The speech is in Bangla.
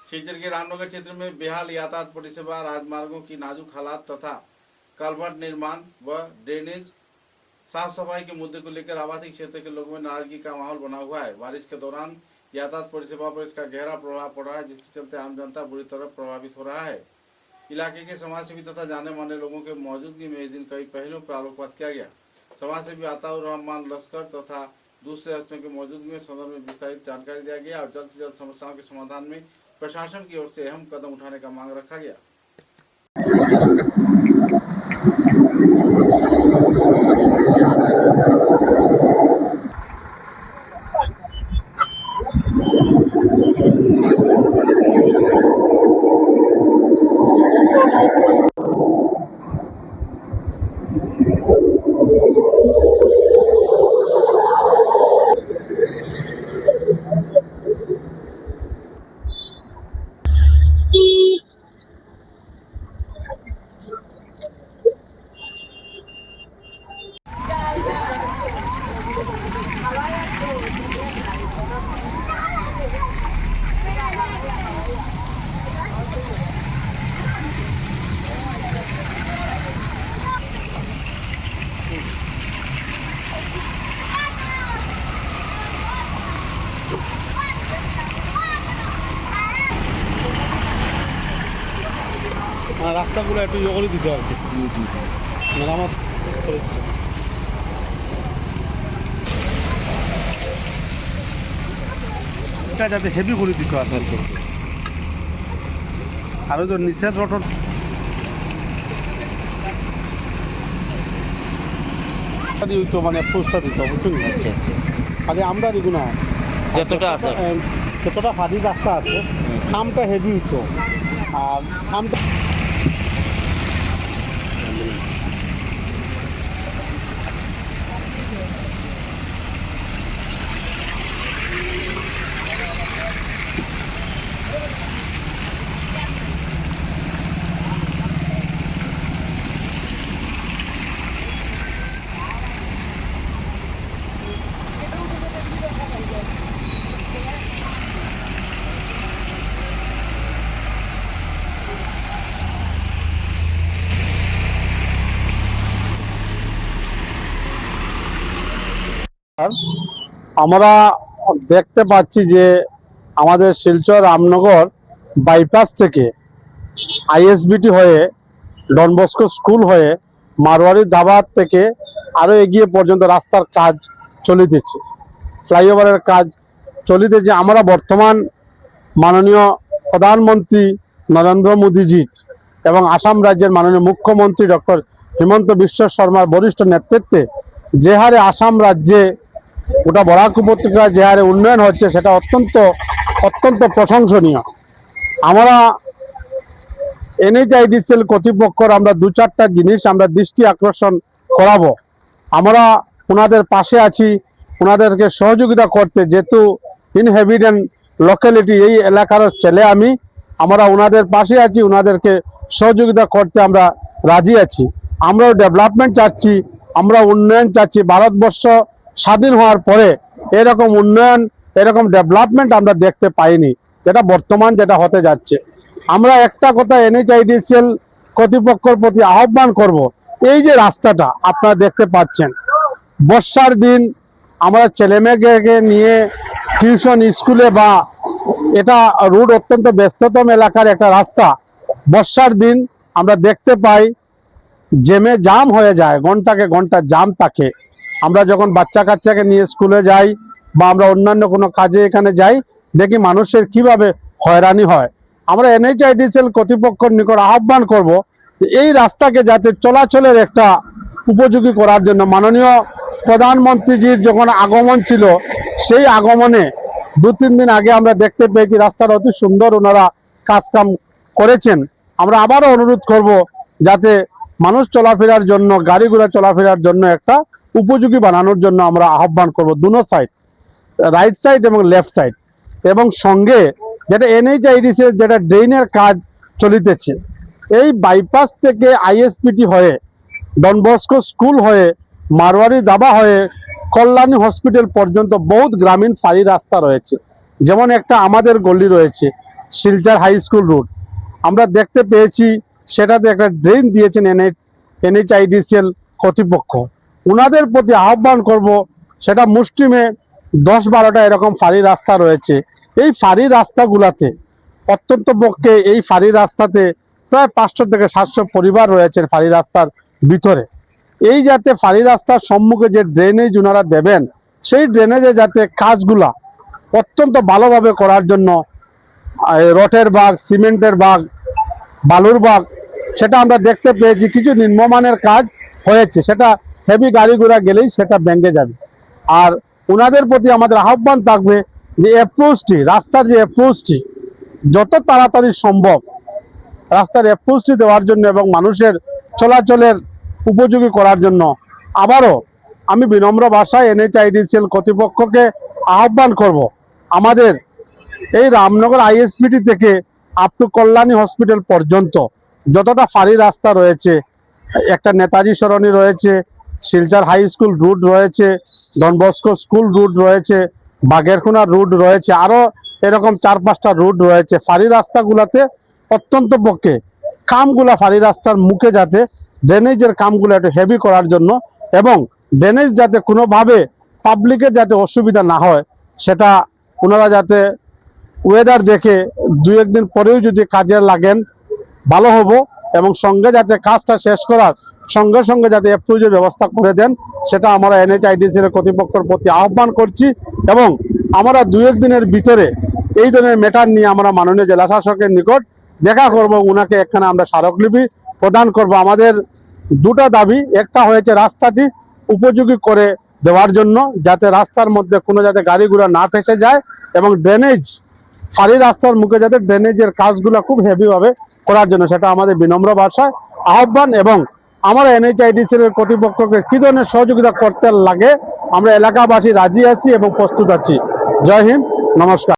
शिवचर के रामनगर क्षेत्र में बेहाल यातायात परिसेवा, राजमार्गों की नाजुक हालात तथा कल्वर्ट निर्माण व ड्रेनेज साफ सफाई के मुद्दे को लेकर आवासीय क्षेत्र के लोगों में नाराजगी का माहौल बना हुआ है। बारिश के दौरान यातायात परिसेवा पर इसका गहरा प्रभाव पड़ रहा है, जिसके चलते आम जनता बुरी तरह प्रभावित हो रहा है। इलाके के समाजसेवी तथा जाने माने लोगों के मौजूदगी में इस दिन कई पहलुओं पर आलोकपात किया गया। समाजसेवी अताउर रहमान लश्कर तथा दूसरे हस्तियों की मौजूदगी में सदन में विस्तारित जानकारी दिया गया और जल्द से जल्द समस्याओं के समाधान में प्रशासन की ओर से अहम कदम उठाने का मांग रखा गया। রাস্তাগুলো একটু ইয়ে করে দিতে আর কি মেরামত করে দিতে। এটা যাতে হেভি করে দিতে আর কি। আর ওই তো নিচের রোডর তো মানে পোস্টটা দিতে বুঝছেন। আচ্ছা আগে আমরা দেখুন না যতটা আছে যতটা ফাঁদি রাস্তা আছে খামটা হেভি হইতো আর খামটা আমরা দেখতে পাচ্ছি যে আমাদের শিলচর রামনগর বাইপাস থেকে আইএসবিটি হয়ে ডন বস্কো স্কুল হয়ে মারওয়ারি দাবাত থেকে আরও এগিয়ে পর্যন্ত রাস্তার কাজ চলিতেছে, ফ্লাইওভারের কাজ চলিতেছে। আমরা বর্তমান মাননীয় প্রধানমন্ত্রী নরেন্দ্র মোদীজি এবং আসাম রাজ্যের মাননীয় মুখ্যমন্ত্রী ডক্টর হিমন্ত বিশ্ব শর্মার বরিষ্ঠ নেতৃত্বে যে হারে আসাম রাজ্যে গোটা বরাক উপত্যকা যে হারে উন্নয়ন হচ্ছে সেটা অত্যন্ত প্রশংসনীয়। আমরা NHIDCL কর্তৃপক্ষর আমরা দু চারটা জিনিস আমরা দৃষ্টি আকর্ষণ করাবো। আমরা ওনাদের পাশে আছি, ওনাদেরকে সহযোগিতা করতে, যেহেতু ইনহেবিটেন্ট লোকালিটি এই এলাকার ছেলে আমরা ওনাদের পাশে আছি, ওনাদেরকে সহযোগিতা করতে আমরা রাজি আছি। আমরাও ডেভেলপমেন্ট চাচ্ছি, আমরা উন্নয়ন চাচ্ছি। ভারতবর্ষ স্বাধীন হওয়ার পরে এরকম উন্নয়ন, এরকম ডেভেলপমেন্ট আমরা দেখতে পাইনি, যেটা হতে যাচ্ছে। আমরা একটা কথা NHIDCL কর্তৃপক্ষের প্রতি আহ্বান করব, এই যে রাস্তাটা আপনারা দেখতে পাচ্ছেন, বর্ষার দিন আমরা ছেলেমেয়েকে নিয়ে টিউশন স্কুলে বা এটা রোড অত্যন্ত ব্যস্ততম এলাকার একটা রাস্তা, বর্ষার দিন আমরা দেখতে পাই জাম হয়ে যায়, ঘন্টাকে ঘন্টা জাম থাকে। আমরা যখন বাচ্চা কাচ্চাকে নিয়ে স্কুলে যাই বা আমরা অন্যান্য কোনো কাজে এখানে যাই, দেখি মানুষের কিভাবে হয়রানি হয়। আমরা NHIDCL কর্তৃপক্ষের নিকট আহ্বান করব যে এই রাস্তাকে যাতে চলাচলের একটা উপযোগী করার জন্য, মাননীয় প্রধানমন্ত্রীজির যখন আগমন ছিল সেই আগমনে 2-3 দিন আগে আমরা দেখতে পেয়েছি রাস্তাটা অতি সুন্দর ওনারা কাজকাম করেছেন। আমরা আবারও অনুরোধ করব যাতে মানুষ চলাফেরার জন্য, গাড়ি ঘোড়া চলাফেরার জন্য একটা উপযোগী বানানোর জন্য আমরা আহ্বান করব, দুনো সাইড, রাইট সাইড এবং লেফট সাইড। এবং সঙ্গে যেটা NHIDCL যেটা ড্রেনের কাজ চলিতেছে, এই বাইপাস থেকে ISBT হয়ে ডন বস্কো স্কুল হয়ে মারওয়ারি দাবা হয়ে কল্যাণী হসপিটাল পর্যন্ত বহুত গ্রামীণ ফাঁড়ি রাস্তা রয়েছে। যেমন একটা আমাদের গলি রয়েছে, শিলচর হাই স্কুল রোড আমরা দেখতে পেয়েছি, সেটাতে একটা ড্রেন দিয়েছেন NHIDCL কর্তৃপক্ষ। ওনাদের প্রতি আহ্বান করব, সেটা মুষ্টিমে 10-12টা এরকম ফাঁড়ি রাস্তা রয়েছে। এই ফাঁড়ি রাস্তাগুলাতে অত্যন্ত পক্ষে এই ফাঁড়ি রাস্তাতে প্রায় 500 থেকে 700 পরিবার রয়েছে ফাঁড়ি রাস্তার ভিতরে। এই যাতে ফাঁড়ি রাস্তার সম্মুখে যে ড্রেনেজ ওনারা দেবেন, সেই ড্রেনেজে যাতে কাজগুলা অত্যন্ত ভালোভাবে করার জন্য রটের বাগ, সিমেন্টের বাগ, বালুর বাগ, সেটা আমরা দেখতে পেয়েছি কিছু নিম্নমানের কাজ হয়েছে, সেটা হেভি গাড়ি ঘোড়া গেলেই সেটা ভেঙে যাবে। আর ওনাদের প্রতি আমাদের আহ্বান থাকবে যে অ্যাপ্রোচটি, রাস্তার যে অ্যাপ্রোচটি যত তাড়াতাড়ি সম্ভব রাস্তার অ্যাপ্রোচটি দেওয়ার জন্য এবং মানুষের চলাচলের উপযোগী করার জন্য আবারও আমি বিনম্র ভাষায় NHIDCL কর্তৃপক্ষকে আহ্বান করব, আমাদের এই রামনগর ISPT থেকে আপ টু কল্যাণী হসপিটাল পর্যন্ত যতটা ফাঁড়ি রাস্তা রয়েছে, একটা নেতাজি সরণি রয়েছে, শিলচর হাই স্কুল রুট রয়েছে, ডন বস্কো স্কুল রুট রয়েছে, বাগেরখোনা রুট রয়েছে, আরও এরকম 4-5টা রুট রয়েছে। ফাঁড়ি রাস্তাগুলোতে অত্যন্ত পক্ষে কামগুলা ফাঁড়ি রাস্তার মুখে যাতে ড্রেনেজের কামগুলো একটু হেভি করার জন্য এবং ড্রেনেজ যাতে কোনোভাবে পাবলিকের যাতে অসুবিধা না হয়, সেটা ওনারা যাতে ওয়েদার দেখে 2-1 দিন পরেও যদি কাজে লাগেন ভালো হবো, এবং সঙ্গে যাতে কাজটা শেষ করার সঙ্গে সঙ্গে যাতে অ্যাপ্রুভের ব্যবস্থা করে দেন, সেটা আমরা NHIDCL কর্তৃপক্ষের প্রতি আহ্বান করছি। এবং আমরা 2-1 দিনের ভিতরে এই ধরনের ম্যাটার নিয়ে আমরা মাননীয় জেলা শাসকের নিকট দেখা করব, ওনাকে এখানে আমরা স্মারকলিপি প্রদান করব। আমাদের দুটা দাবি, একটা হয়েছে রাস্তাটি উপযোগী করে দেওয়ার জন্য, যাতে রাস্তার মধ্যে কোনো যাতে গাড়ি ঘোড়া না ফেসে যায়, এবং ড্রেনেজ ফাঁড়ি রাস্তার মুখে যাতে ড্রেনেজের কাজগুলো খুব হেভিভাবে করার জন্য, সেটা আমাদের বিনম্র ভাষায় আহ্বান। এবং আমরা NHIDCL কর্তৃপক্ষকে কী ধরনের সহযোগিতা করতে লাগে আমরা এলাকাবাসী রাজি আছি এবং প্রস্তুত আছি। জয় হিন্দ, নমস্কার।